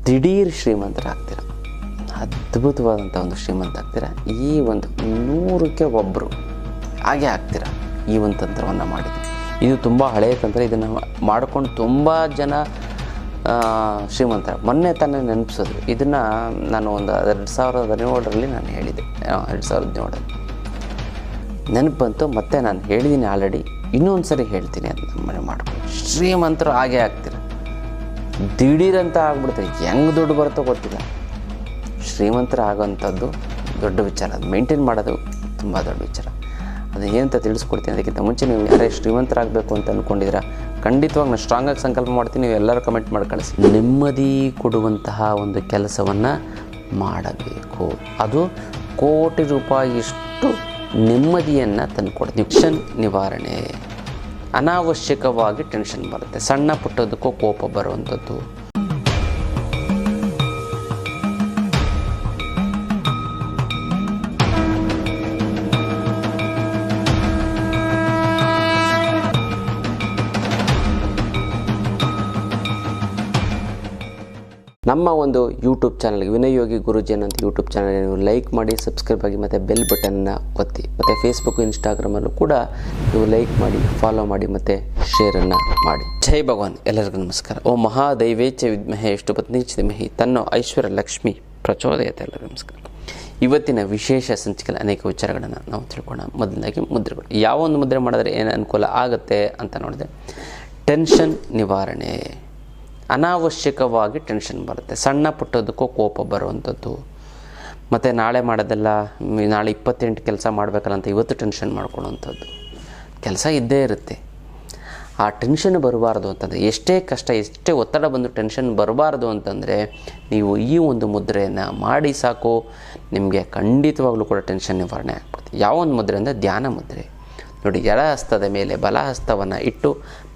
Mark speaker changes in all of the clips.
Speaker 1: ದಿಢೀರ್ ಶ್ರೀಮಂತರಾಗ್ತೀರ, ಅದ್ಭುತವಾದಂಥ ಒಂದು ಶ್ರೀಮಂತ ಆಗ್ತೀರ. ಈ ಒಂದು 100ಕ್ಕೆ ಒಬ್ಬರು ಹಾಗೆ ಆಗ್ತೀರ ಈ ಒಂದು ತಂತ್ರವನ್ನು ಮಾಡಿದರೆ. ಇದು ತುಂಬ ಹಳೆಯ ತಂತ್ರ. ಇದನ್ನು ಮಾಡಿಕೊಂಡು ತುಂಬ ಜನ ಶ್ರೀಮಂತರ ಮೊನ್ನೆ ತಾನೇ ನೆನಪಿಸಿದ್ರು. ಇದನ್ನು ನಾನು ಒಂದು 2017ರಲ್ಲಿ ನಾನು ಹೇಳಿದ್ದೆ, 2017 ನೆನಪು ಬಂತು. ಮತ್ತು ನಾನು ಹೇಳಿದ್ದೀನಿ ಆಲ್ರೆಡಿ, ಇನ್ನೊಂದು ಸರಿ ಹೇಳ್ತೀನಿ ಅದನ್ನ ಮನೆ ಮಾಡ್ಕೊಂಡು. ಶ್ರೀಮಂತರು ಹಾಗೆ ಆಗ್ತೀರ, ದಿಢೀರಂತ ಆಗ್ಬಿಡ್ತಾರೆ. ಹೆಂಗೆ ದುಡ್ಡು ಬರುತ್ತೋ ಗೊತ್ತಿಲ್ಲ. ಶ್ರೀಮಂತರ ಆಗೋವಂಥದ್ದು ದೊಡ್ಡ ವಿಚಾರ, ಅದು ಮೇಂಟೈನ್ ಮಾಡೋದು ತುಂಬ ದೊಡ್ಡ ವಿಚಾರ. ಅದು ಏನಂತ ತಿಳಿಸ್ಕೊಡ್ತೀನಿ. ಅದಕ್ಕಿಂತ ಮುಂಚೆ ನೀವು ಯಾರೇ ಶ್ರೀಮಂತರಾಗಬೇಕು ಅಂತ ಅಂದ್ಕೊಂಡಿದ್ದೀರಾ, ಖಂಡಿತವಾಗಿ ನಾನು ಸ್ಟ್ರಾಂಗಾಗಿ ಸಂಕಲ್ಪ ಮಾಡ್ತೀನಿ. ನೀವು ಎಲ್ಲರೂ ಕಮೆಂಟ್ ಮಾಡಿ ಕಳಿಸಿ. ನೆಮ್ಮದಿ ಕೊಡುವಂತಹ ಒಂದು ಕೆಲಸವನ್ನು ಮಾಡಬೇಕು. ಅದು ಕೋಟಿ ರೂಪಾಯಿಯಷ್ಟು ನೆಮ್ಮದಿಯನ್ನು ತಂದುಕೊಡ್ತೀವಿ. ಟೆನ್ಷನ್ ನಿವಾರಣೆ. ಅನಾವಶ್ಯಕವಾಗಿ ಟೆನ್ಷನ್ ಬರುತ್ತೆ. ಸಣ್ಣ ಪುಟ್ಟದಕ್ಕೂ ಕೋಪ ಬರುವಂಥದ್ದು. ನಮ್ಮ ಒಂದು ಯೂಟ್ಯೂಬ್ ಚಾನಲ್ಗೆ ವಿನಯ್ ಯೋಗಿ ಗುರುಜಿ ಅನ್ನೋಂಥ ಯೂಟ್ಯೂಬ್ ಚಾನಲ್ ನೀವು ಲೈಕ್ ಮಾಡಿ, ಸಬ್ಸ್ಕ್ರೈಬ್ ಆಗಿ, ಮತ್ತು ಬೆಲ್ ಬಟನ್ನ ಒತ್ತಿ. ಮತ್ತು ಫೇಸ್ಬುಕ್, ಇನ್ಸ್ಟಾಗ್ರಾಮಲ್ಲೂ ಕೂಡ ನೀವು ಲೈಕ್ ಮಾಡಿ, ಫಾಲೋ ಮಾಡಿ, ಮತ್ತು ಶೇರನ್ನು ಮಾಡಿ. ಜೈ ಭಗವಾನ್. ಎಲ್ಲರಿಗೂ ನಮಸ್ಕಾರ. ಓ ಮಹಾದೈವೇಚ ವಿದ್ಮಹೇ ವಿಷ್ಣುಪತ್ನೀಚ ಧೀಮಹಿ ತನ್ನೋ ಐಶ್ವರ್ಯ ಲಕ್ಷ್ಮಿ ಪ್ರಚೋದಯತೆ. ಎಲ್ಲರಿಗೂ ನಮಸ್ಕಾರ. ಇವತ್ತಿನ ವಿಶೇಷ ಸಂಚಿಕೆಯಲ್ಲಿ ಅನೇಕ ವಿಚಾರಗಳನ್ನು ನಾವು ತಿಳ್ಕೊಳ್ಳೋಣ. ಮೊದಲನೇದಾಗಿ ಮುದ್ರೆಗಳು. ಯಾವ ಒಂದು ಮುದ್ರೆ ಮಾಡಿದ್ರೆ ಏನು ಅನುಕೂಲ ಆಗುತ್ತೆ ಅಂತ ನೋಡಿದೆ. ಟೆನ್ಷನ್ ನಿವಾರಣೆ. ಅನಾವಶ್ಯಕವಾಗಿ ಟೆನ್ಷನ್ ಬರುತ್ತೆ. ಸಣ್ಣ ಪುಟ್ಟದಕ್ಕೂ ಕೋಪ ಬರುವಂಥದ್ದು. ಮತ್ತು ನಾಳೆ ಮಾಡೋದೆಲ್ಲ, ನಾಳೆ 28 ಕೆಲಸ ಮಾಡಬೇಕಲ್ಲ ಅಂತ ಇವತ್ತು ಟೆನ್ಷನ್ ಮಾಡ್ಕೊಳ್ಳೋವಂಥದ್ದು. ಕೆಲಸ ಇದ್ದೇ ಇರುತ್ತೆ. ಆ ಟೆನ್ಷನ್ ಬರಬಾರ್ದು ಅಂತಂದರೆ, ಎಷ್ಟೇ ಕಷ್ಟ, ಎಷ್ಟೇ ಒತ್ತಡ ಬಂದು ಟೆನ್ಷನ್ ಬರಬಾರ್ದು ಅಂತಂದರೆ ನೀವು ಈ ಒಂದು ಮುದ್ರೆಯನ್ನು ಮಾಡಿ ಸಾಕು. ನಿಮಗೆ ಖಂಡಿತವಾಗ್ಲೂ ಕೂಡ ಟೆನ್ಷನ್ ನಿವಾರಣೆ ಆಗ್ಬಿಡುತ್ತೆ. ಯಾವ ಒಂದು ಮುದ್ರೆ ಅಂದರೆ ಧ್ಯಾನ ಮುದ್ರೆ. ನೋಡಿ, ಎಡ ಹಸ್ತದ ಮೇಲೆ ಬಲ ಹಸ್ತವನ್ನು ಇಟ್ಟು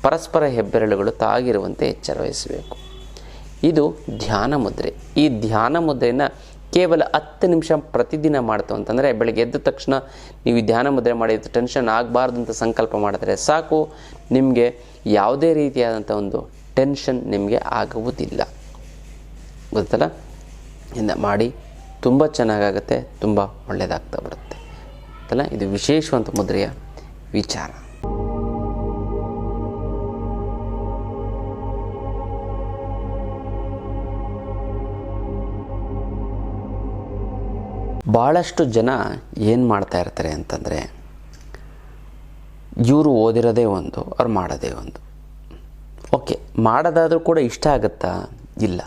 Speaker 1: ಪರಸ್ಪರ ಹೆಬ್ಬೆರಳುಗಳು ತಾಗಿರುವಂತೆ ಎಚ್ಚರ ವಹಿಸಬೇಕು. ಇದು ಧ್ಯಾನ ಮುದ್ರೆ. ಈ ಧ್ಯಾನ ಮುದ್ರೆಯನ್ನು ಕೇವಲ 10 ನಿಮಿಷ ಪ್ರತಿದಿನ ಮಾಡ್ತು ಅಂತಂದರೆ, ಬೆಳಗ್ಗೆ ಎದ್ದ ತಕ್ಷಣ ನೀವು ಧ್ಯಾನ ಮುದ್ರೆ ಮಾಡಿದ್ದು ಟೆನ್ಷನ್ ಆಗಬಾರ್ದು ಅಂತ ಸಂಕಲ್ಪ ಮಾಡಿದ್ರೆ ಸಾಕು. ನಿಮಗೆ ಯಾವುದೇ ರೀತಿಯಾದಂಥ ಒಂದು ಟೆನ್ಷನ್ ನಿಮಗೆ ಆಗುವುದಿಲ್ಲ. ಗೊತ್ತಲ್ಲ? ಇಂದ ಮಾಡಿ ತುಂಬ ಚೆನ್ನಾಗಾಗುತ್ತೆ, ತುಂಬ ಒಳ್ಳೆಯದಾಗ್ತಾ ಬರುತ್ತೆ. ಗೊತ್ತಲ್ಲ? ಇದು ವಿಶೇಷವಂತ ಮುದ್ರೆಯ ವಿಚಾರ. ಭಾಳಷ್ಟು ಜನ ಏನು ಮಾಡ್ತಾ ಇರ್ತಾರೆ ಅಂತಂದರೆ, ಇವರು ಓದಿರೋದೇ ಒಂದು, ಅವ್ರು ಮಾಡೋದೇ ಒಂದು. ಓಕೆ, ಮಾಡೋದಾದರೂ ಕೂಡ ಇಷ್ಟ ಆಗುತ್ತಾ? ಇಲ್ಲ.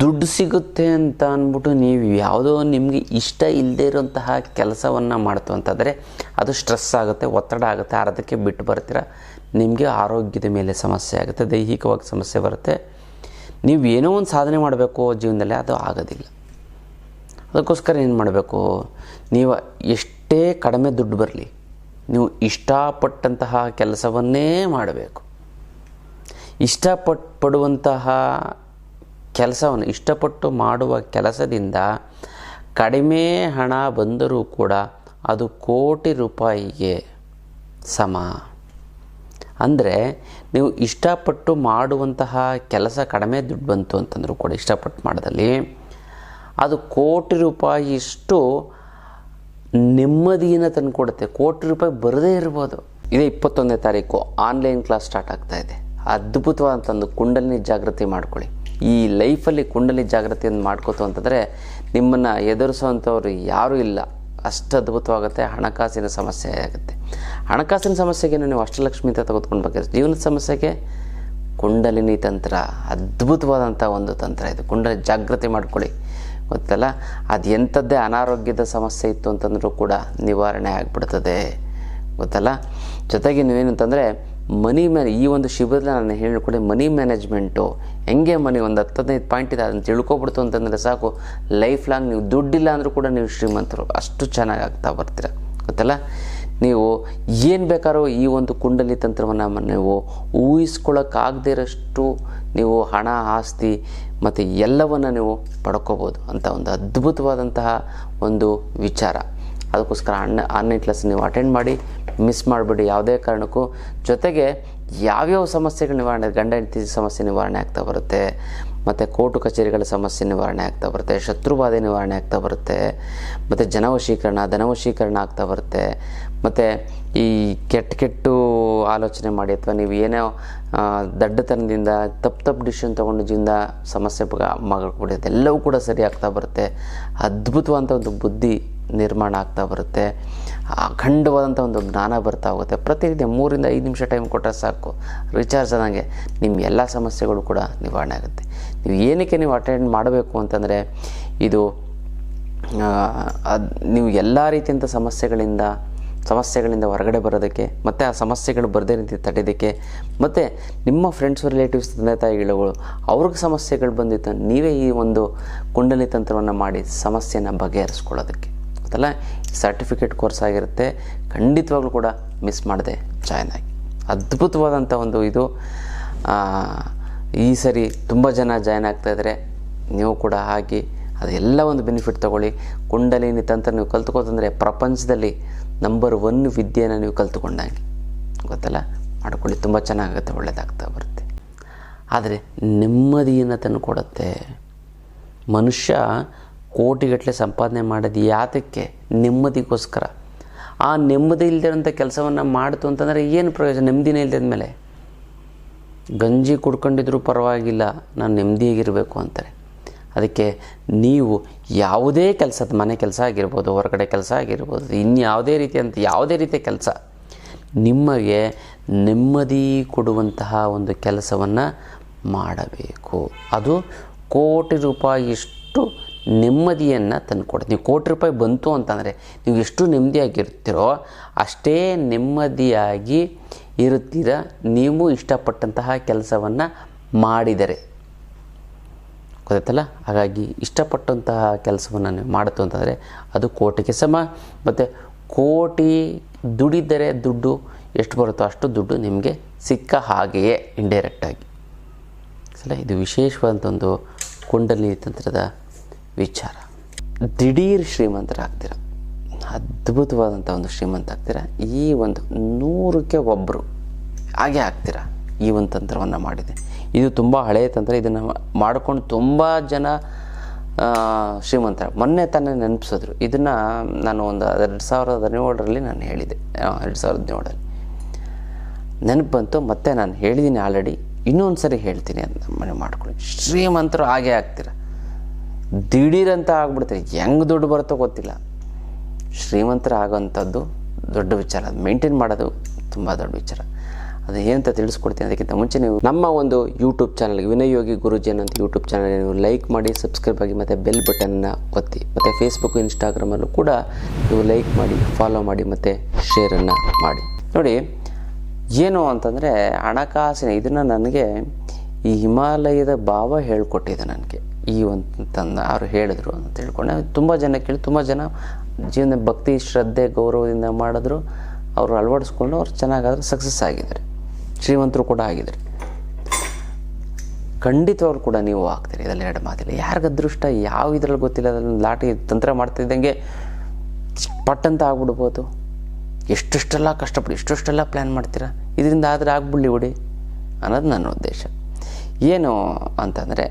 Speaker 1: ದುಡ್ಡು ಸಿಗುತ್ತೆ ಅಂತ ಅಂದ್ಬಿಟ್ಟು ನೀವು ಯಾವುದೋ ನಿಮಗೆ ಇಷ್ಟ ಇಲ್ಲದೇ ಇರೋಂತಹ ಕೆಲಸವನ್ನು ಮಾಡ್ತು ಅಂತಂದರೆ ಅದು ಸ್ಟ್ರೆಸ್ ಆಗುತ್ತೆ, ಒತ್ತಡ ಆಗುತ್ತೆ. ಅರ್ಧಕ್ಕೆ ಬಿಟ್ಟು ಬರ್ತೀರ. ನಿಮಗೆ ಆರೋಗ್ಯದ ಮೇಲೆ ಸಮಸ್ಯೆ ಆಗುತ್ತೆ, ದೈಹಿಕವಾಗಿ ಸಮಸ್ಯೆ ಬರುತ್ತೆ. ನೀವು ಏನೋ ಒಂದು ಸಾಧನೆ ಮಾಡಬೇಕು ಜೀವನದಲ್ಲಿ, ಅದು ಆಗೋದಿಲ್ಲ. ಅದಕ್ಕೋಸ್ಕರ ಏನು ಮಾಡಬೇಕು, ನೀವು ಎಷ್ಟೇ ಕಡಿಮೆ ದುಡ್ಡು ಬರಲಿ, ನೀವು ಇಷ್ಟಪಟ್ಟಂತಹ ಕೆಲಸವನ್ನೇ ಮಾಡಬೇಕು. ಪಡುವಂತಹ ಕೆಲಸವನ್ನು ಇಷ್ಟಪಟ್ಟು ಮಾಡುವ ಕೆಲಸದಿಂದ ಕಡಿಮೆ ಹಣ ಬಂದರೂ ಕೂಡ ಅದು ಕೋಟಿ ರೂಪಾಯಿಗೆ ಸಮ. ಅಂದರೆ ನೀವು ಇಷ್ಟಪಟ್ಟು ಮಾಡುವಂತಹ ಕೆಲಸ ಕಡಿಮೆ ದುಡ್ಡು ಬಂತು ಅಂತಂದರೂ ಕೂಡ, ಇಷ್ಟಪಟ್ಟು ಮಾಡೋದಲ್ಲಿ ಅದು ಕೋಟಿ ರೂಪಾಯಿಯಷ್ಟು ನೆಮ್ಮದಿಯನ್ನು ತಂದುಕೊಡುತ್ತೆ. ಕೋಟಿ ರೂಪಾಯಿ ಬರದೇ ಇರ್ಬೋದು. ಇದೇ 21ನೇ ತಾರೀಕು ಆನ್ಲೈನ್ ಕ್ಲಾಸ್ ಸ್ಟಾರ್ಟ್ ಆಗ್ತಾ ಇದೆ. ಅದ್ಭುತವಾದಂಥದ್ದು ಕುಂಡಲಿನಿ ಜಾಗೃತಿ ಮಾಡ್ಕೊಳ್ಳಿ. ಈ ಲೈಫಲ್ಲಿ ಕುಂಡಲಿ ಜಾಗೃತಿಯನ್ನು ಮಾಡ್ಕೋತು ಅಂತಂದರೆ ನಿಮ್ಮನ್ನು ಎದುರಿಸೋವಂಥವ್ರು ಯಾರೂ ಇಲ್ಲ. ಅಷ್ಟು ಅದ್ಭುತವಾಗುತ್ತೆ. ಹಣಕಾಸಿನ ಸಮಸ್ಯೆ ಆಗುತ್ತೆ. ಹಣಕಾಸಿನ ಸಮಸ್ಯೆಗೆ ನೀವು ಅಷ್ಟಲಕ್ಷ್ಮಿ ಅಂತ ತೆಗೆದುಕೊಳ್ಬೇಕಾದ್ರೆ, ಜೀವನದ ಸಮಸ್ಯೆಗೆ ಕುಂಡಲಿನಿ ತಂತ್ರ ಅದ್ಭುತವಾದಂಥ ಒಂದು ತಂತ್ರ ಇದು. ಕುಂಡಲಿ ಜಾಗೃತಿ ಮಾಡ್ಕೊಳ್ಳಿ. ಗೊತ್ತಲ್ಲ? ಅದು ಎಂಥದ್ದೇ ಅನಾರೋಗ್ಯದ ಸಮಸ್ಯೆ ಇತ್ತು ಅಂತಂದರೂ ಕೂಡ ನಿವಾರಣೆ ಆಗಿಬಿಡ್ತದೆ. ಗೊತ್ತಲ್ಲ? ಜೊತೆಗೆ ನೀವೇನಂತಂದರೆ ಈ ಒಂದು ಶಿಬಿರದಲ್ಲಿ ನಾನು ಹೇಳಿಕೊಡಿ, ಮನಿ ಮ್ಯಾನೇಜ್ಮೆಂಟು ಹೆಂಗೆ ಮನಿ ಒಂದು 10-15 ಪಾಯಿಂಟ್ ಇದೆ, ಅದನ್ನು ತಿಳ್ಕೊಬಿಡ್ತು ಅಂತಂದರೆ ಸಾಕು. ಲೈಫ್ ಲಾಂಗ್ ನೀವು ದುಡ್ಡಿಲ್ಲ ಅಂದರೂ ಕೂಡ ನೀವು ಶ್ರೀಮಂತರು. ಅಷ್ಟು ಚೆನ್ನಾಗಿ ಆಗ್ತಾ ಬರ್ತೀರ. ಗೊತ್ತಲ್ಲ? ನೀವು ಏನು ಬೇಕಾದ್ರೂ ಈ ಒಂದು ಕುಂಡಲಿ ತಂತ್ರವನ್ನು ನೀವು ಊಹಿಸ್ಕೊಳ್ಳೋಕ್ಕಾಗದೇ ಇರೋಷ್ಟು ನೀವು ಹಣ, ಆಸ್ತಿ ಮತ್ತು ಎಲ್ಲವನ್ನು ನೀವು ಪಡ್ಕೋಬೋದು ಅಂತ ಒಂದು ಅದ್ಭುತವಾದಂತಹ ಒಂದು ವಿಚಾರ. ಅದಕ್ಕೋಸ್ಕರ ಆನ್ಲೈನ್ ಕ್ಲಾಸ್ ನೀವು ಅಟೆಂಡ್ ಮಾಡಿ, ಮಿಸ್ ಮಾಡಿಬಿಡಿ ಯಾವುದೇ ಕಾರಣಕ್ಕೂ. ಜೊತೆಗೆ ಯಾವ್ಯಾವ ಸಮಸ್ಯೆಗಳು ನಿವಾರಣೆ, ಗಂಡ ಹೆಂಡತಿ ಸಮಸ್ಯೆ ನಿವಾರಣೆ ಆಗ್ತಾ ಬರುತ್ತೆ, ಮತ್ತು ಕೋರ್ಟು ಕಚೇರಿಗಳ ಸಮಸ್ಯೆ ನಿವಾರಣೆ ಆಗ್ತಾ ಬರುತ್ತೆ, ಶತ್ರುಬಾಧೆ ನಿವಾರಣೆ ಆಗ್ತಾ ಬರುತ್ತೆ, ಮತ್ತು ಧನವಶೀಕರಣ ಆಗ್ತಾ ಬರುತ್ತೆ. ಮತ್ತು ಈ ಕೆಟ್ಟು ಆಲೋಚನೆ ಮಾಡಿ ಅಥವಾ ನೀವು ಏನೋ ದಡ್ಡತನದಿಂದ ತಪ್ಪು ಡಿಸಿಷನ್ ತೊಗೊಂಡು ಜೀವನದ ಸಮಸ್ಯೆ ಮಾಡ್ಕೊಡೋದು ಎಲ್ಲವೂ ಕೂಡ ಸರಿ ಆಗ್ತಾ ಬರುತ್ತೆ. ಅದ್ಭುತವಾದಂಥ ಒಂದು ಬುದ್ಧಿ ನಿರ್ಮಾಣ ಆಗ್ತಾ ಬರುತ್ತೆ. ಅಖಂಡವಾದಂಥ ಒಂದು ಜ್ಞಾನ ಬರ್ತಾ ಹೋಗುತ್ತೆ. ಪ್ರತಿನಿತ್ಯ 3 ರಿಂದ 5 ನಿಮಿಷ ಟೈಮ್ ಕೊಟ್ಟರೆ ಸಾಕು, ರಿಚಾರ್ಜ್ ಆದಂಗೆ ನಿಮ್ಮ ಎಲ್ಲ ಸಮಸ್ಯೆಗಳು ಕೂಡ ನಿವಾರಣೆ ಆಗುತ್ತೆ. ನೀವು ಏನಕ್ಕೆ ನೀವು ಅಟೆಂಡ್ ಮಾಡಬೇಕು ಅಂತಂದರೆ ಇದು ನೀವು ಎಲ್ಲ ರೀತಿಯಂಥ ಸಮಸ್ಯೆಗಳಿಂದ ಹೊರಗಡೆ ಬರೋದಕ್ಕೆ, ಮತ್ತು ಆ ಸಮಸ್ಯೆಗಳು ಬರದೇ ರೀತಿ ತಡೆಯೋದಕ್ಕೆ, ಮತ್ತು ನಿಮ್ಮ ಫ್ರೆಂಡ್ಸ್ ರಿಲೇಟಿವ್ಸ್ ತಂದೆ ತಾಯಿಗಳು ಅವ್ರಿಗೆ ಸಮಸ್ಯೆಗಳು ಬಂದಿತ್ತು ನೀವೇ ಈ ಒಂದು ಕುಂಡಲಿ ತಂತ್ರವನ್ನು ಮಾಡಿ ಸಮಸ್ಯೆನ ಬಗೆಹರಿಸ್ಕೊಳ್ಳೋದಕ್ಕೆ ಗೊತ್ತಲ್ಲ. ಸರ್ಟಿಫಿಕೇಟ್ ಕೋರ್ಸ್ ಆಗಿರುತ್ತೆ, ಖಂಡಿತವಾಗ್ಲೂ ಕೂಡ ಮಿಸ್ ಮಾಡದೆ ಜಾಯ್ನ್ ಆಗಿ. ಅದ್ಭುತವಾದಂಥ ಒಂದು ಇದು ಈ ಸರಿ ತುಂಬ ಜನ ಜಾಯ್ನ್ ಆಗ್ತಾಯಿದ್ದಾರೆ, ನೀವು ಕೂಡ ಆಗಿ ಅದೆಲ್ಲ ಒಂದು ಬೆನಿಫಿಟ್ ತೊಗೊಳ್ಳಿ. ಕುಂಡಲಿನಿ ತಂತ್ರ ನೀವು ಕಲ್ತ್ಕೋತಂದರೆ ಪ್ರಪಂಚದಲ್ಲಿ ನಂಬರ್ 1 ವಿದ್ಯೆನ ನೀವು ಕಲ್ತ್ಕೊಂಡಂಗೆ ಗೊತ್ತಲ್ಲ. ಮಾಡ್ಕೊಳ್ಳಿ, ತುಂಬ ಚೆನ್ನಾಗುತ್ತೆ, ಒಳ್ಳೆಯದಾಗ್ತಾ ಬರುತ್ತೆ. ಆದರೆ ನೆಮ್ಮದಿಯನ್ನು ತಂದುಕೊಡುತ್ತೆ. ಮನುಷ್ಯ ಕೋಟಿಗಟ್ಟಲೆ ಸಂಪಾದನೆ ಮಾಡೋದು ಯಾತಕ್ಕೆ? ನೆಮ್ಮದಿಗೋಸ್ಕರ. ಆ ನೆಮ್ಮದಿ ಇಲ್ಲದಿರೋಂಥ ಕೆಲಸವನ್ನು ಮಾಡ್ತು ಅಂತಂದರೆ ಏನು ಪ್ರಯೋಜನ? ನೆಮ್ಮದಿನೇ ಇಲ್ಲದ ಮೇಲೆ ಗಂಜಿ ಕುಡ್ಕೊಂಡಿದ್ರೂ ಪರವಾಗಿಲ್ಲ, ನಾನು ನೆಮ್ಮದಿಯಾಗಿರಬೇಕು ಅಂತಾರೆ. ಅದಕ್ಕೆ ನೀವು ಯಾವುದೇ ಕೆಲಸದ, ಮನೆ ಕೆಲಸ ಆಗಿರ್ಬೋದು, ಹೊರಗಡೆ ಕೆಲಸ ಆಗಿರ್ಬೋದು, ಯಾವುದೇ ರೀತಿಯ ಕೆಲಸ ನಿಮಗೆ ನೆಮ್ಮದಿ ಕೊಡುವಂತಹ ಒಂದು ಕೆಲಸವನ್ನು ಮಾಡಬೇಕು. ಅದು ಕೋಟಿ ರೂಪಾಯಿಯಷ್ಟು ನೆಮ್ಮದಿಯನ್ನು ತಂದುಕೊಡುತ್ತೆ. ನೀವು ಕೋಟಿ ರೂಪಾಯಿ ಬಂತು ಅಂತಂದರೆ ನೀವು ಎಷ್ಟು ನೆಮ್ಮದಿಯಾಗಿರ್ತೀರೋ ಅಷ್ಟೇ ನೆಮ್ಮದಿಯಾಗಿ ಇರುತ್ತೀರ ನೀವು ಇಷ್ಟಪಟ್ಟಂತಹ ಕೆಲಸವನ್ನು ಮಾಡಿದರೆ ಗೊತ್ತಾಯ್ತಲ್ಲ. ಹಾಗಾಗಿ ಇಷ್ಟಪಟ್ಟಂತಹ ಕೆಲಸವನ್ನು ನೀವು ಮಾಡ್ತು ಅಂತಂದರೆ ಅದು ಕೋಟಿಗೆ ಸಮ. ಮತ್ತು ಕೋಟಿ ದುಡಿದರೆ ದುಡ್ಡು ಎಷ್ಟು ಬರುತ್ತೋ ಅಷ್ಟು ದುಡ್ಡು ನಿಮಗೆ ಸಿಕ್ಕ ಹಾಗೆಯೇ ಇಂಡೈರೆಕ್ಟಾಗಿ. ಸಲ ಇದು ವಿಶೇಷವಾದಂಥ ಒಂದು ಕುಂಡಲಿನಿ ತಂತ್ರದ ವಿಚಾರ. ದಿಢೀರ್ ಶ್ರೀಮಂತರಾಗ್ತೀರ, ಅದ್ಭುತವಾದಂಥ ಒಂದು ಶ್ರೀಮಂತ ಆಗ್ತೀರ. ಈ ಒಂದು 100ಕ್ಕೆ ಒಬ್ಬರು ಹಾಗೆ ಆಗ್ತೀರ ಈ ಒಂದು ತಂತ್ರವನ್ನು ಮಾಡಿದೆ. ಇದು ತುಂಬ ಹಳೆಯ ತಂತ್ರ. ಇದನ್ನು ಮಾಡಿಕೊಂಡು ತುಂಬ ಜನ ಶ್ರೀಮಂತರ ಮೊನ್ನೆ ತಾನೇ ನೆನಪಿಸಿದ್ರು. ಇದನ್ನು ನಾನು ಒಂದು 2017ರಲ್ಲಿ ನಾನು ಹೇಳಿದೆ. 2017ರಲ್ಲಿ ನೆನಪು ಬಂತು, ಮತ್ತು ನಾನು ಹೇಳಿದ್ದೀನಿ ಆಲ್ರೆಡಿ, ಇನ್ನೊಂದು ಸರಿ ಹೇಳ್ತೀನಿ ಅಂತ ಮನೆ ಮಾಡ್ಕೊಳ್ಳಿ. ಶ್ರೀಮಂತರು ಹಾಗೆ ಆಗ್ತೀರ, ದಿಢೀರಂತ ಆಗ್ಬಿಡ್ತೀರಿ. ಹೆಂಗೆ ದುಡ್ಡು ಬರುತ್ತೋ ಗೊತ್ತಿಲ್ಲ. ಶ್ರೀಮಂತರ ಆಗೋವಂಥದ್ದು ದೊಡ್ಡ ವಿಚಾರ, ಅದು ಮೇಂಟೈನ್ ಮಾಡೋದು ತುಂಬ ದೊಡ್ಡ ವಿಚಾರ. ಅದು ಏನಂತ ತಿಳಿಸ್ಕೊಡ್ತೀನಿ. ಅದಕ್ಕಿಂತ ಮುಂಚೆ ನೀವು ನಮ್ಮ ಒಂದು ಯೂಟ್ಯೂಬ್ ಚಾನಲ್ಗೆ ವಿನಯ್ ಯೋಗಿ ಗುರೂಜಿ ಅನ್ನೋಂಥ ಯೂಟ್ಯೂಬ್ ಚಾನಲ್ಗೆ ನೀವು ಲೈಕ್ ಮಾಡಿ, ಸಬ್ಸ್ಕ್ರೈಬ್ ಆಗಿ, ಮತ್ತು ಬೆಲ್ ಬಟನ್ನ ಒತ್ತಿ. ಮತ್ತು ಫೇಸ್ಬುಕ್, ಇನ್ಸ್ಟಾಗ್ರಾಮಲ್ಲೂ ಕೂಡ ನೀವು ಲೈಕ್ ಮಾಡಿ, ಫಾಲೋ ಮಾಡಿ, ಮತ್ತು ಶೇರನ್ನು ಮಾಡಿ. ನೋಡಿ ಏನು ಅಂತಂದರೆ ಹಣಕಾಸಿನ ಇದನ್ನು ನನಗೆ ಈ ಹಿಮಾಲಯದ ಭಾವ ಹೇಳ್ಕೊಟ್ಟಿದೆ ನನಗೆ. ಈ ಒಂದು ಅವರು ಹೇಳಿದ್ರು ಅಂತ ತಿಳ್ಕೊಂಡೆ. ತುಂಬ ಜನ ಕೇಳಿ, ತುಂಬ ಜನ ಜೀವನ ಭಕ್ತಿ, ಶ್ರದ್ಧೆ, ಗೌರವದಿಂದ ಮಾಡಿದ್ರು. ಅವರು ಅಳವಡಿಸ್ಕೊಂಡು ಅವ್ರು ಚೆನ್ನಾಗಾದ್ರೆ ಸಕ್ಸಸ್ ಆಗಿದ್ದಾರೆ, ಶ್ರೀಮಂತರು ಕೂಡ ಆಗಿದ್ದಾರೆ. ಖಂಡಿತವಾಗ್ರು ಕೂಡ ನೀವು ಆಗ್ತೀರಿ, ಇದರಲ್ಲಿ 2 ಮಾತಿಲ್ಲ. ಯಾರಿಗೆ ಅದೃಷ್ಟ ಯಾವ ಇದರಲ್ಲಿ ಗೊತ್ತಿಲ್ಲ, ಅದನ್ನು ಲಾಟಿ ತಂತ್ರ ಮಾಡ್ತಿದ್ದಂಗೆ ಪಟ್ಟಂತ ಆಗ್ಬಿಡ್ಬೋದು. ಎಷ್ಟೆಷ್ಟೆಲ್ಲ ಕಷ್ಟಪಡಿ, ಎಷ್ಟೆಷ್ಟೆಲ್ಲ ಪ್ಲ್ಯಾನ್ ಮಾಡ್ತೀರಾ, ಇದರಿಂದ ಆದರೆ ಆಗ್ಬಿಡ್ಲಿ ಬಿಡಿ ಅನ್ನೋದು ನನ್ನ ಉದ್ದೇಶ. ಏನು ಅಂತಂದರೆ,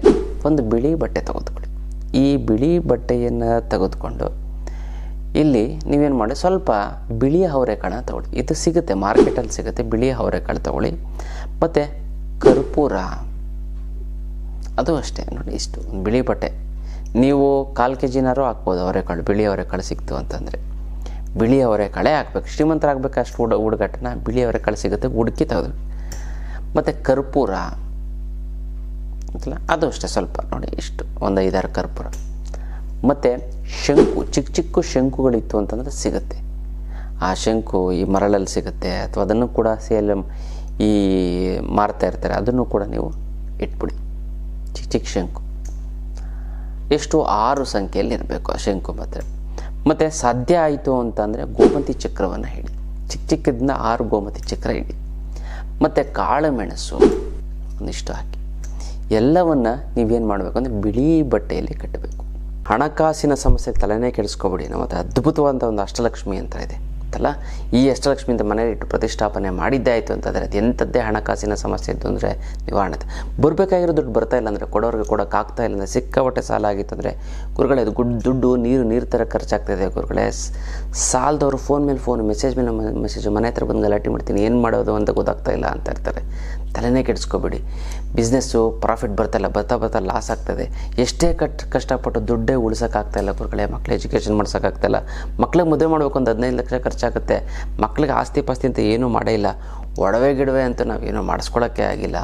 Speaker 1: ಒಂದು ಬಿಳಿ ಬಟ್ಟೆ ತೆಗೆದುಕೊಳ್ಳಿ. ಈ ಬಿಳಿ ಬಟ್ಟೆಯನ್ನು ತೆಗೆದುಕೊಂಡು ಇಲ್ಲಿ ನೀವೇನು ಮಾಡಿ, ಸ್ವಲ್ಪ ಬಿಳಿಯ ಅವರೆಕಾಳು ತಗೊಳ್ಳಿ. ಇದು ಸಿಗುತ್ತೆ, ಮಾರ್ಕೆಟಲ್ಲಿ ಸಿಗುತ್ತೆ. ಬಿಳಿಯ ಅವರೆಕಾಳು ತಗೊಳ್ಳಿ. ಮತ್ತು ಕರ್ಪೂರ, ಅದು ಅಷ್ಟೇ ನೋಡಿ, ಇಷ್ಟು ಒಂದು ಬಿಳಿ ಬಟ್ಟೆ. ನೀವು 1/4 kg ಹಾಕ್ಬೋದು ಅವರೆಕಾಳು, ಬಿಳಿ ಅವರೆಕಾಳು ಸಿಕ್ತು ಅಂತಂದರೆ. ಬಿಳಿ ಅವರೆಕಾಳೇ ಹಾಕ್ಬೇಕು. ಶ್ರೀಮಂತರಾಗಬೇಕು ಅಷ್ಟು ಹುಡುಗಾಟನ ಬಿಳಿ ಅವರೆಕಾಳು ಸಿಗುತ್ತೆ, ಹುಡುಕಿ ತೆಗೆದು. ಮತ್ತು ಕರ್ಪೂರ ಅಂತಲ್ಲ, ಅದು ಅಷ್ಟೇ ಸ್ವಲ್ಪ ನೋಡಿ, ಇಷ್ಟು ಒಂದು 5-6 ಕರ್ಪೂರ. ಮತ್ತು ಶಂಕು, ಚಿಕ್ಕ ಶಂಕುಗಳಿತ್ತು ಅಂತಂದರೆ ಸಿಗುತ್ತೆ. ಆ ಶಂಕು ಈ ಮರಳಲ್ಲಿ ಸಿಗುತ್ತೆ, ಅಥವಾ ಅದನ್ನು ಕೂಡ ಸೇಲ್ ಈ ಮಾರ್ತಾ ಇರ್ತಾರೆ, ಅದನ್ನು ಕೂಡ ನೀವು ಇಟ್ಬಿಡಿ. ಚಿಕ್ಕ ಶಂಕು ಎಷ್ಟು 6 ಸಂಖ್ಯೆಯಲ್ಲಿ ಇರಬೇಕು ಆ ಶಂಕು. ಮತ್ತು ಸಾಧ್ಯ ಆಯಿತು ಅಂತಂದರೆ ಗೋಮತಿ ಚಕ್ರವನ್ನು ಹಿಡಿ. ಚಿಕ್ಕದಿಂದ 6 ಗೋಮತಿ ಚಕ್ರ ಹಿಡಿ. ಮತ್ತು ಕಾಳು ಮೆಣಸು ಒಂದಿಷ್ಟು ಹಾಕಿ. ಎಲ್ಲವನ್ನು ನೀವೇನು ಮಾಡಬೇಕು ಅಂದರೆ ಬಿಳಿ ಬಟ್ಟೆಯಲ್ಲಿ ಕಟ್ಟಬೇಕು. ಹಣಕಾಸಿನ ಸಮಸ್ಯೆ ತಲೆನೇ ಕೆಡಿಸ್ಕೊಬೇಡಿ. ಮತ್ತು ಅದ್ಭುತವಾದಂಥ ಒಂದು ಅಷ್ಟಲಕ್ಷ್ಮಿ ಅಂತ ಇದೆ, ಗೊತ್ತಲ್ಲ. ಈ ಅಷ್ಟಲಕ್ಷ್ಮಿಯಿಂದ ಮನೇಲಿ ಇಟ್ಟು ಪ್ರತಿಷ್ಠಾಪನೆ ಮಾಡಿದ್ದೇ ಆಯಿತು ಅಂತಂದರೆ ಅದು ಎಂಥದ್ದೇ ಹಣಕಾಸಿನ ಸಮಸ್ಯೆ ಇತ್ತು ಅಂದರೆ ನಿವಾರಣೆ. ಬರಬೇಕಾಗಿರೋ ದುಡ್ಡು ಬರ್ತಾ ಇಲ್ಲ ಅಂದರೆ, ಕೊಡೋರಿಗೆ ಕೊಡೋಕ್ಕಾಗ್ತಾ ಇಲ್ಲ ಅಂದರೆ, ಸಿಕ್ಕಾಪಟ್ಟೆ ಸಾಲ ಆಗಿತ್ತು ಅಂದರೆ, ಗುರುಗಳೇ ಅದು ದುಡ್ಡು ನೀರು ಥರ ಖರ್ಚಾಗ್ತಾಯಿದೆ ಗುರುಗಳೇ. ಸಾಲದವರು ಫೋನ್ ಮೇಲೆ ಫೋನ್, ಮೆಸೇಜ್ ಮೇಲೆ ಮೆಸೇಜ್, ಮನೆ ಹತ್ರ ಬಂದು ಗಲಾಟೆ ಮಾಡ್ತೀನಿ, ಏನು ಮಾಡೋದು ಅಂತ ಗೊತ್ತಾಗ್ತಾ ಇಲ್ಲ ಅಂತ ಇರ್ತಾರೆ. ತಲೆನೇ ಕೆಡಿಸ್ಕೋಬೇಡಿ. ಬಿಸ್ನೆಸ್ಸು ಪ್ರಾಫಿಟ್ ಬರ್ತಾ ಲಾಸ್ ಆಗ್ತದೆ. ಎಷ್ಟೇ ಕಷ್ಟಪಟ್ಟು ದುಡ್ಡೇ ಉಳಿಸೋಕ್ಕಾಗ್ತಾಯಿಲ್ಲ ಗುರುಗಳೇ. ಮಕ್ಳು ಎಜುಕೇಷನ್ ಮಾಡ್ಸೋಕ್ಕಾಗ್ತಾಯಿಲ್ಲ. ಮಕ್ಳಿಗೆ ಮದುವೆ ಮಾಡಬೇಕು ಒಂದು 15 ಲಕ್ಷ ಖರ್ಚಾಗುತ್ತೆ. ಮಕ್ಳಿಗೆ ಆಸ್ತಿ ಪಾಸ್ತಿ ಅಂತ ಏನೂ ಮಾಡೇ ಇಲ್ಲ. ಒಡವೆ ಗಿಡವೆ ಅಂತ ನಾವೇನೂ ಮಾಡಿಸ್ಕೊಳ್ಳೋಕ್ಕೆ ಆಗಿಲ್ಲ.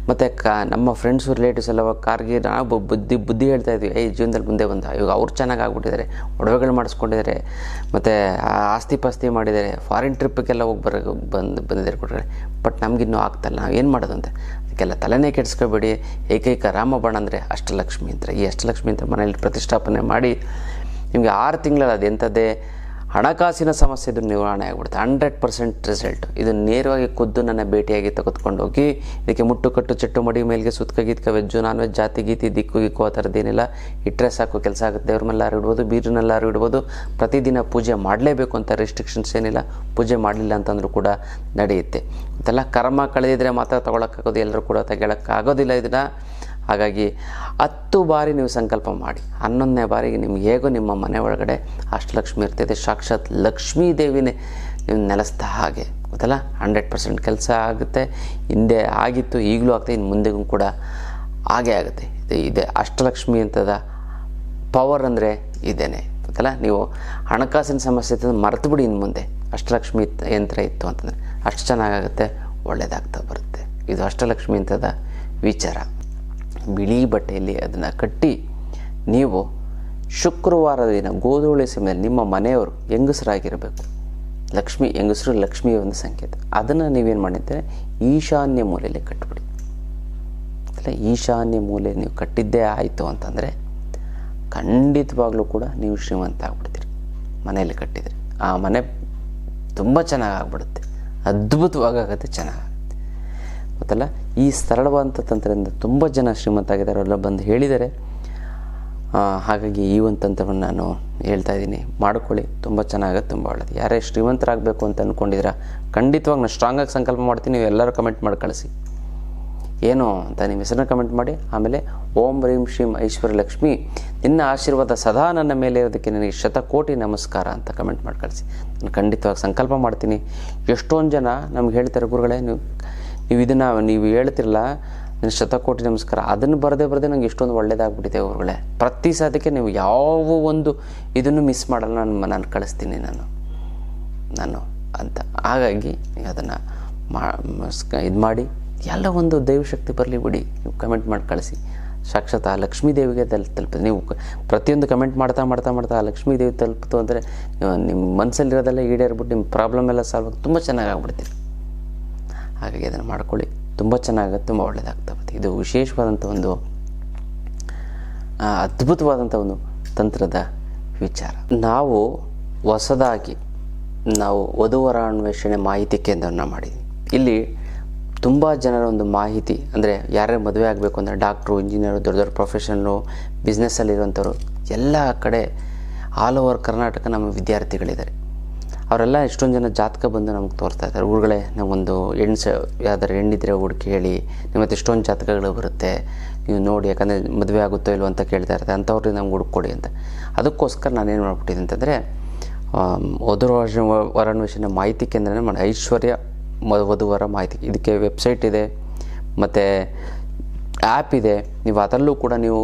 Speaker 1: ಮತ್ತು ನಮ್ಮ ಫ್ರೆಂಡ್ಸು ರಿಲೇಟಿವ್ಸ್ ಎಲ್ಲ ಕಾರ್ಗೆ ನಾವು ಬುದ್ಧಿ ಹೇಳ್ತಾ ಇದ್ವಿ, ಜೀವನದಲ್ಲಿ ಮುಂದೆ ಬಂದ. ಇವಾಗ ಅವ್ರು ಚೆನ್ನಾಗಿ ಆಗ್ಬಿಟ್ಟಿದ್ದಾರೆ, ಒಡವೆಗಳು ಮಾಡಿಸ್ಕೊಂಡಿದ್ದಾರೆ, ಮತ್ತು ಆಸ್ತಿ ಪಾಸ್ತಿ ಮಾಡಿದ್ದಾರೆ, ಫಾರಿನ್ ಟ್ರಿಪ್ಪಿಗೆಲ್ಲ ಹೋಗಿ ಬಂದಿದ್ದಾರೆ ಕೊಟ್ಟರೆ. ಬಟ್ ನಮಗಿನ್ನೂ ಆಗ್ತಾಯಿಲ್ಲ. ನಾವು ಏನು ಮಾಡೋದು ಅಂತ ಅದಕ್ಕೆಲ್ಲ ತಲೆನೇ ಕೆಡಿಸ್ಕೋಬೇಡಿ. ಏಕೈಕ ರಾಮಬಾಣ ಅಂದರೆ ಅಷ್ಟಲಕ್ಷ್ಮಿ ಅಂತ. ಈ ಅಷ್ಟಲಕ್ಷ್ಮಿ ಅಂತ ಮನೇಲಿ ಪ್ರತಿಷ್ಠಾಪನೆ ಮಾಡಿ ನಿಮಗೆ 6 ತಿಂಗಳಲ್ಲಿ ಅದು ಎಂಥದ್ದೇ ಹಣಕಾಸಿನ ಸಮಸ್ಯೆ ಇದು ನಿವಾರಣೆ ಆಗಿಬಿಡುತ್ತೆ. 100% ರಿಸಲ್ಟ್. ಇದು ನೇರವಾಗಿ ಖುದ್ದು ನನ್ನ ಭೇಟಿಯಾಗಿ ತೆಗೆದುಕೊಂಡು ಹೋಗಿ ಇದಕ್ಕೆ ಮುಟ್ಟು ಕಟ್ಟು ಚೆಟ್ಟು ಮಡಿ ಮೇಲಿಗೆ ಸುತ್ಕ ಗೀತ್ಕ ವೆಜ್ಜು ನಾನ್ ವೆಜ್ ಜಾತಿ ಗೀತಿ ದಿಕ್ಕು ಗಿಕ್ಕು ಆ ಥರದ್ದೇನಿಲ್ಲ. ಇಟ್ಟರೆ ಸಾಕು ಕೆಲಸ ಆಗುತ್ತೆ. ದೇವ್ರ ಮೇಲಾರು ಇಡ್ಬೋದು, ಬೀರಿನೆಲ್ಲಾರು ಇಡ್ಬೋದು. ಪ್ರತಿದಿನ ಪೂಜೆ ಮಾಡಲೇಬೇಕು ಅಂತ ರೆಸ್ಟ್ರಿಕ್ಷನ್ಸ್ ಏನಿಲ್ಲ. ಪೂಜೆ ಮಾಡಲಿಲ್ಲ ಅಂತಂದ್ರೂ ಕೂಡ ನಡೆಯುತ್ತೆ. ಇದೆಲ್ಲ ಕರ್ಮ ಕಳೆದಿದ್ರೆ ಮಾತ್ರ ತೊಗೊಳಕ್ಕಾಗೋದು, ಎಲ್ಲರೂ ಕೂಡ ತೆಗೊಳಕ್ಕಾಗೋದಿಲ್ಲ ಇದನ್ನು. ಹಾಗಾಗಿ 10 ಬಾರಿ ನೀವು ಸಂಕಲ್ಪ ಮಾಡಿ, 11ನೇ ಬಾರಿಗೆ ನಿಮ್ಗೆ ಹೇಗೋ ನಿಮ್ಮ ಮನೆ ಒಳಗಡೆ ಅಷ್ಟಲಕ್ಷ್ಮಿ ಇರ್ತಿದೆ. ಸಾಕ್ಷಾತ್ ಲಕ್ಷ್ಮೀ ದೇವಿನೇ ನೀವು ನೆಲೆಸ್ತಾ ಹಾಗೆ ಗೊತ್ತಲ್ಲ. 100% ಕೆಲಸ ಆಗುತ್ತೆ. ಹಿಂದೆ ಆಗಿತ್ತು, ಈಗಲೂ ಆಗ್ತದೆ, ಇನ್ನು ಮುಂದೆಗೂ ಕೂಡ ಹಾಗೇ ಆಗುತ್ತೆ. ಇದೆ ಅಷ್ಟಲಕ್ಷ್ಮಿ ಅಂತದ ಪವರ್ ಅಂದರೆ ಇದೇನೆ ಗೊತ್ತಲ್ಲ. ನೀವು ಹಣಕಾಸಿನ ಸಮಸ್ಯೆ ಇತ್ತು ಮರೆತು ಬಿಡಿ. ಇನ್ನು ಮುಂದೆ ಅಷ್ಟಲಕ್ಷ್ಮಿ ಯಂತ್ರ ಇತ್ತು ಅಂತಂದರೆ ಅಷ್ಟು ಚೆನ್ನಾಗಾಗುತ್ತೆ, ಒಳ್ಳೆಯದಾಗ್ತಾ ಬರುತ್ತೆ. ಇದು ಅಷ್ಟಲಕ್ಷ್ಮಿ ಅಂತದ ವಿಚಾರ. ಬಿಳಿ ಬಟ್ಟೆಯಲ್ಲಿ ಅದನ್ನು ಕಟ್ಟಿ ನೀವು ಶುಕ್ರವಾರದ ದಿನ ಗೋಧೂಳಿ ಸಮಯದಲ್ಲಿ ನಿಮ್ಮ ಮನೆಯವರು ಹೆಂಗಸರಾಗಿರಬೇಕು. ಲಕ್ಷ್ಮಿ ಹೆಂಗಸರು ಲಕ್ಷ್ಮಿಯ ಒಂದು ಸಂಕೇತ. ಅದನ್ನು ನೀವೇನು ಮಾಡಿದರೆ ಈಶಾನ್ಯ ಮೂಲೆಯಲ್ಲಿ ಕಟ್ಟಿಬಿಡಿ. ಅಲ್ಲ, ಈಶಾನ್ಯ ಮೂಲೆ ನೀವು ಕಟ್ಟಿದ್ದೇ ಆಯಿತು ಅಂತಂದರೆ ಖಂಡಿತವಾಗ್ಲೂ ಕೂಡ ನೀವು ಶ್ರೀಮಂತ ಆಗ್ಬಿಡ್ತೀರಿ. ಮನೆಯಲ್ಲಿ ಕಟ್ಟಿದರೆ ಆ ಮನೆ ತುಂಬ ಚೆನ್ನಾಗಾಗ್ಬಿಡುತ್ತೆ, ಅದ್ಭುತವಾಗುತ್ತೆ, ಚೆನ್ನಾಗಿ ಗೊತ್ತಲ್ಲ. ಈ ಸರಳವಾದಂಥ ತಂತ್ರದಿಂದ ತುಂಬ ಜನ ಶ್ರೀಮಂತ ಆಗಿದ್ದಾರೆ, ಅವರೆಲ್ಲ ಬಂದು ಹೇಳಿದ್ದಾರೆ. ಹಾಗಾಗಿ ಈ ಒಂದು ತಂತ್ರವನ್ನು ನಾನು ಹೇಳ್ತಾ ಇದ್ದೀನಿ, ಮಾಡ್ಕೊಳ್ಳಿ. ತುಂಬ ಚೆನ್ನಾಗುತ್ತೆ, ತುಂಬ ಒಳ್ಳೆಯದು. ಯಾರೇ ಶ್ರೀಮಂತರಾಗಬೇಕು ಅಂತ ಅಂದ್ಕೊಂಡಿದ್ದೀರಾ ಖಂಡಿತವಾಗಿ ನಾನು ಸ್ಟ್ರಾಂಗಾಗಿ ಸಂಕಲ್ಪ ಮಾಡ್ತೀನಿ. ನೀವು ಎಲ್ಲರೂ ಕಮೆಂಟ್ ಮಾಡಿ ಕಳಿಸಿ ಏನು ಅಂತ, ನಿಮ್ಮ ಹೆಸರನ್ನ ಕಮೆಂಟ್ ಮಾಡಿ. ಆಮೇಲೆ ಓಂ ರೀಂ ಶ್ರೀಂ ಐಶ್ವರ್ಯ ಲಕ್ಷ್ಮಿ ನಿನ್ನ ಆಶೀರ್ವಾದ ಸದಾ ನನ್ನ ಮೇಲೆ ಇರೋದಕ್ಕೆ ನನಗೆ 100 ಕೋಟಿ ನಮಸ್ಕಾರ ಅಂತ ಕಮೆಂಟ್ ಮಾಡಿ ಕಳಿಸಿ. ನಾನು ಖಂಡಿತವಾಗಿ ಸಂಕಲ್ಪ ಮಾಡ್ತೀನಿ. ಎಷ್ಟೊಂದು ಜನ ನಮ್ಗೆ ಹೇಳ್ತಾರೆ, ಗುರುಗಳೇ ನೀವು ಇದನ್ನು ನೀವು ಹೇಳ್ತಿರಲ್ಲ, ನನ್ನ 100 ಕೋಟಿ ನಮಸ್ಕಾರ, ಅದನ್ನು ಬರದೆ ನಂಗೆ ಎಷ್ಟೊಂದು ಒಳ್ಳೇದಾಗ್ಬಿಟ್ಟಿದೆ ಗುರುಗಳೇ. ಪ್ರತಿ ಸಾಧಕ್ಕೆ ನೀವು ಯಾವ ಒಂದು ಇದನ್ನು ಮಿಸ್ ಮಾಡಲ್ಲ, ನಾನು ಕಳಿಸ್ತೀನಿ ನಾನು ಅಂತ. ಹಾಗಾಗಿ ಅದನ್ನು ಇದು ಮಾಡಿ ಎಲ್ಲ ಒಂದು ದೈವಶಕ್ತಿ ಬರಲಿ ಬಿಡಿ. ನೀವು ಕಮೆಂಟ್ ಮಾಡಿ ಕಳಿಸಿ. ಸಾಕ್ಷಾತ್ ಆ ಲಕ್ಷ್ಮೀ ದೇವಿಗೆ ತಲುಪಿದೆ. ನೀವು ಪ್ರತಿಯೊಂದು ಕಮೆಂಟ್ ಮಾಡ್ತಾ ಆ ಲಕ್ಷ್ಮೀ ದೇವಿ ತಲುಪಿತು ಅಂದರೆ ನಿಮ್ಮ ಮನಸ್ಸಲ್ಲಿರೋದೆಲ್ಲ ಈಡೇರ್ಬಿಟ್ಟು ನಿಮ್ಮ ಪ್ರಾಬ್ಲಮ್ ಎಲ್ಲ ಸಾಲ್ವ್ ಆಗಿ ತುಂಬ ಚೆನ್ನಾಗಾಗ್ಬಿಡ್ತೀರಿ. ಹಾಗಾಗಿ ಅದನ್ನು ಮಾಡ್ಕೊಳ್ಳಿ, ತುಂಬ ಚೆನ್ನಾಗುತ್ತೆ, ತುಂಬ ಒಳ್ಳೆಯದಾಗ್ತಾ ಬರುತ್ತೆ. ಇದು ವಿಶೇಷವಾದಂಥ ಒಂದು ಅದ್ಭುತವಾದಂಥ ಒಂದು ತಂತ್ರದ ವಿಚಾರ. ನಾವು ಹೊಸದಾಗಿ ವಧುವರ ಅನ್ವೇಷಣೆ ಮಾಹಿತಿ ಕೇಂದ್ರವನ್ನು ಮಾಡಿದ್ವಿ. ಇಲ್ಲಿ ತುಂಬ ಜನರ ಒಂದು ಮಾಹಿತಿ ಅಂದರೆ ಯಾರ್ಯಾರು ಮದುವೆ ಆಗಬೇಕು ಅಂದರೆ ಡಾಕ್ಟ್ರು, ಇಂಜಿನಿಯರು, ದೊಡ್ಡ ಪ್ರೊಫೆಷನ್ನು, ಬಿಸ್ನೆಸ್ಸಲ್ಲಿರುವಂಥವ್ರು ಎಲ್ಲ ಕಡೆ ಆಲ್ ಓವರ್ ಕರ್ನಾಟಕ ನಮ್ಮ ವಿದ್ಯಾರ್ಥಿಗಳಿದ್ದಾರೆ. ಅವರೆಲ್ಲ ಎಷ್ಟೊಂದು ಜನ ಜಾತಕ ಬಂದು ನಮ್ಗೆ ತೋರಿಸ್ತಾ ಇದ್ದಾರೆ. ಊರುಗಳೇ ನಾವೊಂದು ಯಾವ್ದಾರು ಹೆಣ್ಣಿದ್ರೆ ಹುಡುಕಿ ಹೇಳಿ, ನಿಮ್ಮತ್ತು ಎಷ್ಟೊಂದು ಜಾತಕಗಳು ಬರುತ್ತೆ, ನೀವು ನೋಡಿ, ಯಾಕಂದರೆ ಮದುವೆ ಆಗುತ್ತೋ ಇಲ್ವೋ ಅಂತ ಕೇಳ್ತಾ ಇರ್ತಾರೆ. ಅಂಥವ್ರಿಗೆ ನಮ್ಗೆ ಹುಡುಕೊಡಿ ಅಂತ. ಅದಕ್ಕೋಸ್ಕರ ನಾನೇನು ಮಾಡ್ಬಿಟ್ಟಿದ್ದೆ ಅಂತಂದರೆ ವಧುವರಾನ್ವೇಷಣೆ ಮಾಹಿತಿ ಕೇಂದ್ರನೇ ಮಾಡಿ ಐಶ್ವರ್ಯ ವಧುವರ ಮಾಹಿತಿ. ಇದಕ್ಕೆ ವೆಬ್ಸೈಟ್ ಇದೆ ಮತ್ತು ಆ್ಯಪ್ ಇದೆ. ನೀವು ಅದರಲ್ಲೂ ಕೂಡ ನೀವು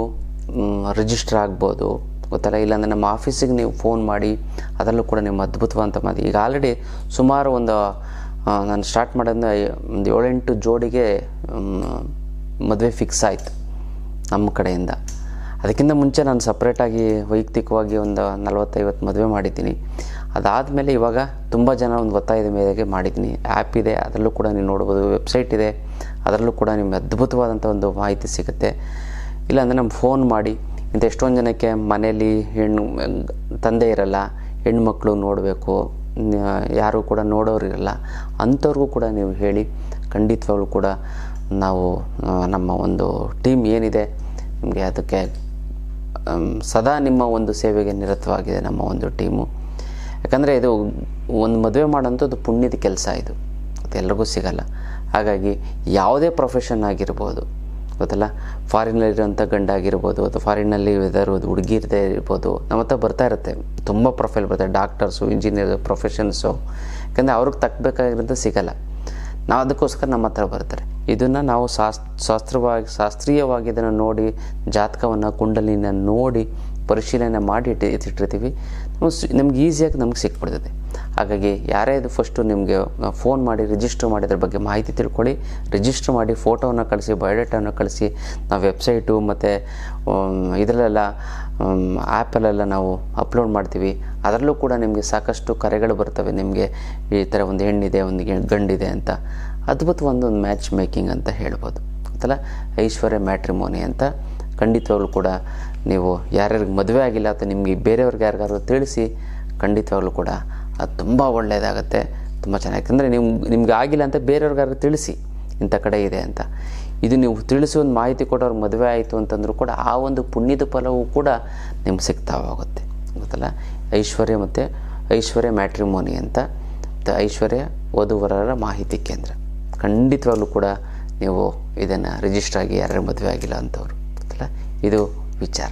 Speaker 1: ರಿಜಿಸ್ಟರ್ ಆಗ್ಬೋದು ಗೊತ್ತಲ್ಲ. ಇಲ್ಲಾಂದರೆ ನಮ್ಮ ಆಫೀಸಿಗೆ ನೀವು ಫೋನ್ ಮಾಡಿ ಅದರಲ್ಲೂ ಕೂಡ ನಿಮ್ಮ ಅದ್ಭುತವಾದಂಥ ಮಾಹಿತಿ. ಈಗ ಆಲ್ರೆಡಿ ಸುಮಾರು ನಾನು ಸ್ಟಾರ್ಟ್ ಮಾಡೋದ್ರಿಂದ ಒಂದು 7-8 ಜೋಡಿಗೆ ಮದುವೆ ಫಿಕ್ಸ್ ಆಯಿತು ನಮ್ಮ ಕಡೆಯಿಂದ. ಅದಕ್ಕಿಂತ ಮುಂಚೆ ನಾನು ಸಪ್ರೇಟಾಗಿ ವೈಯಕ್ತಿಕವಾಗಿ ಒಂದು 40-50 ಮದುವೆ ಮಾಡಿದ್ದೀನಿ. ಅದಾದಮೇಲೆ ಇವಾಗ ತುಂಬ ಜನ ಒಂದು ಒತ್ತಾಯದ ಮೇರೆಗೆ ಮಾಡಿದ್ದೀನಿ. ಆ್ಯಪ್ ಇದೆ, ಅದರಲ್ಲೂ ಕೂಡ ನೀವು ನೋಡ್ಬೋದು. ವೆಬ್ಸೈಟ್ ಇದೆ, ಅದರಲ್ಲೂ ಕೂಡ ನಿಮಗೆ ಅದ್ಭುತವಾದಂಥ ಒಂದು ಮಾಹಿತಿ ಸಿಗುತ್ತೆ. ಇಲ್ಲಾಂದರೆ ನಮ್ಗೆ ಫೋನ್ ಮಾಡಿ. ಇಂಥ ಎಷ್ಟೊಂದು ಜನಕ್ಕೆ ಮನೆಯಲ್ಲಿ ತಂದೆ ಇರಲ್ಲ, ಹೆಣ್ಮಕ್ಳು ನೋಡಬೇಕು, ಯಾರೂ ಕೂಡ ನೋಡೋರಿರಲ್ಲ, ಅಂಥವ್ರಿಗೂ ಕೂಡ ನೀವು ಹೇಳಿ ಖಂಡಿತವಾಗ್ಲೂ ಕೂಡ ನಾವು ನಮ್ಮ ಒಂದು ಟೀಮ್ ಏನಿದೆ ನಿಮಗೆ ಅದಕ್ಕೆ ಸದಾ ನಿಮ್ಮ ಒಂದು ಸೇವೆಗೆ ನಿರತವಾಗಿದೆ ನಮ್ಮ ಒಂದು ಟೀಮು. ಯಾಕಂದರೆ ಯಾಕಂದರೆ ಇದು ಒಂದು ಮದುವೆ ಮಾಡೋಂಥದ್ದು ಪುಣ್ಯದ ಕೆಲಸ, ಇದು ಅದು ಎಲ್ರಿಗೂ ಸಿಗಲ್ಲ. ಹಾಗಾಗಿ ಯಾವುದೇ ಪ್ರೊಫೆಷನ್ ಆಗಿರ್ಬೋದು, ಗೊತ್ತಲ್ಲ, ಫಾರಿನಲ್ಲಿರೋಂಥ ಗಂಡ ಆಗಿರ್ಬೋದು ಅಥವಾ ಫಾರಿನಲ್ಲಿ ಇರೋದು ಹುಡುಗಿ ಇರ್ಬೋದು, ನಮ್ಮ ಹತ್ರ ಬರ್ತಾ ಇರುತ್ತೆ ತುಂಬ ಪ್ರೊಫೈಲ್ ಬರ್ತಾರೆ, ಡಾಕ್ಟರ್ಸು, ಇಂಜಿನಿಯರ್ಸು, ಪ್ರೊಫೆಷನ್ಸು. ಯಾಕಂದರೆ ಅವ್ರಿಗೆ ತಕ್ಕಬೇಕಾಗಿರೋದು ಸಿಗಲ್ಲ, ನಾವು ಅದಕ್ಕೋಸ್ಕರ ನಮ್ಮ ಹತ್ರ ಬರ್ತಾರೆ. ಇದನ್ನು ನಾವು ಶಾಸ್ತ್ರೀಯವಾಗಿ ಇದನ್ನು ನೋಡಿ, ಜಾತಕವನ್ನು, ಕುಂಡಲಿನ ನೋಡಿ ಪರಿಶೀಲನೆ ಮಾಡಿ ಇಟ್ಟಿರ್ತೀವಿ. ನಮ್ಗೆ ಈಸಿಯಾಗಿ ನಮ್ಗೆ ಸಿಕ್ಬಿಡ್ತದೆ. ಹಾಗಾಗಿ ಯಾರೇ ಇದು ಫಸ್ಟು ನಿಮಗೆ ಫೋನ್ ಮಾಡಿ ರಿಜಿಸ್ಟರ್ ಮಾಡಿ ಅದ್ರ ಬಗ್ಗೆ ಮಾಹಿತಿ ತಿಳ್ಕೊಳ್ಳಿ. ರಿಜಿಸ್ಟರ್ ಮಾಡಿ ಫೋಟೋವನ್ನು ಕಳಿಸಿ, ಬಯೋಡೇಟಾವನ್ನು ಕಳಿಸಿ. ನಾವು ವೆಬ್ಸೈಟು ಮತ್ತು ಇದರಲ್ಲೆಲ್ಲ ಆ್ಯಪಲ್ಲೆಲ್ಲ ನಾವು ಅಪ್ಲೋಡ್ ಮಾಡ್ತೀವಿ. ಅದರಲ್ಲೂ ಕೂಡ ನಿಮಗೆ ಸಾಕಷ್ಟು ಕರೆಗಳು ಬರ್ತವೆ. ನಿಮಗೆ ಈ ಥರ ಒಂದು ಹೆಣ್ಣಿದೆ, ಒಂದು ಗಂಡಿದೆ ಅಂತ. ಅದ್ಭುತ ಒಂದು ಮ್ಯಾಚ್ ಮೇಕಿಂಗ್ ಅಂತ ಹೇಳ್ಬೋದು, ಗೊತ್ತಲ್ಲ, ಐಶ್ವರ್ಯ ಮ್ಯಾಟ್ರಿಮೋನಿ ಅಂತ. ಖಂಡಿತವಾಗ್ಲೂ ಕೂಡ ನೀವು ಯಾರ್ಯಾರಿಗೆ ಮದುವೆ ಆಗಿಲ್ಲ ಅಥವಾ ನಿಮಗೆ ಬೇರೆಯವ್ರಿಗೆ ಯಾರಿಗಾದ್ರು ತಿಳಿಸಿ, ಖಂಡಿತವಾಗ್ಲೂ ಕೂಡ ಅದು ತುಂಬ ಒಳ್ಳೆಯದಾಗುತ್ತೆ, ತುಂಬ ಚೆನ್ನಾಗಿ. ಯಾಕಂದರೆ ನಿಮ್ಗೆ ಆಗಿಲ್ಲ ಅಂತ ಬೇರೆಯವ್ರಿಗಾದ್ರು ತಿಳಿಸಿ ಇಂಥ ಕಡೆ ಇದೆ ಅಂತ. ಇದು ನೀವು ತಿಳಿಸಿ ಒಂದು ಮಾಹಿತಿ ಕೊಟ್ಟವ್ರಿಗೆ ಮದುವೆ ಆಯಿತು ಅಂತಂದರೂ ಕೂಡ ಆ ಒಂದು ಪುಣ್ಯದ ಫಲವೂ ಕೂಡ ನಿಮ್ಗೆ ಸಿಗ್ತಾ ಹೋಗುತ್ತೆ, ಗೊತ್ತಲ್ಲ. ಐಶ್ವರ್ಯ ಮತ್ತು ಐಶ್ವರ್ಯ ಮ್ಯಾಟ್ರಿಮೋನಿ ಅಂತ, ಐಶ್ವರ್ಯ ವಧುವರರ ಮಾಹಿತಿ ಕೇಂದ್ರ. ಖಂಡಿತವಾಗ್ಲೂ ಕೂಡ ನೀವು ಇದನ್ನು ರಿಜಿಸ್ಟರ್ ಆಗಿ ಯಾರ್ಯಾರು ಮದುವೆ ಆಗಿಲ್ಲ ಅಂಥವ್ರು, ಗೊತ್ತಲ್ಲ. ಇದು ವಿಚಾರ.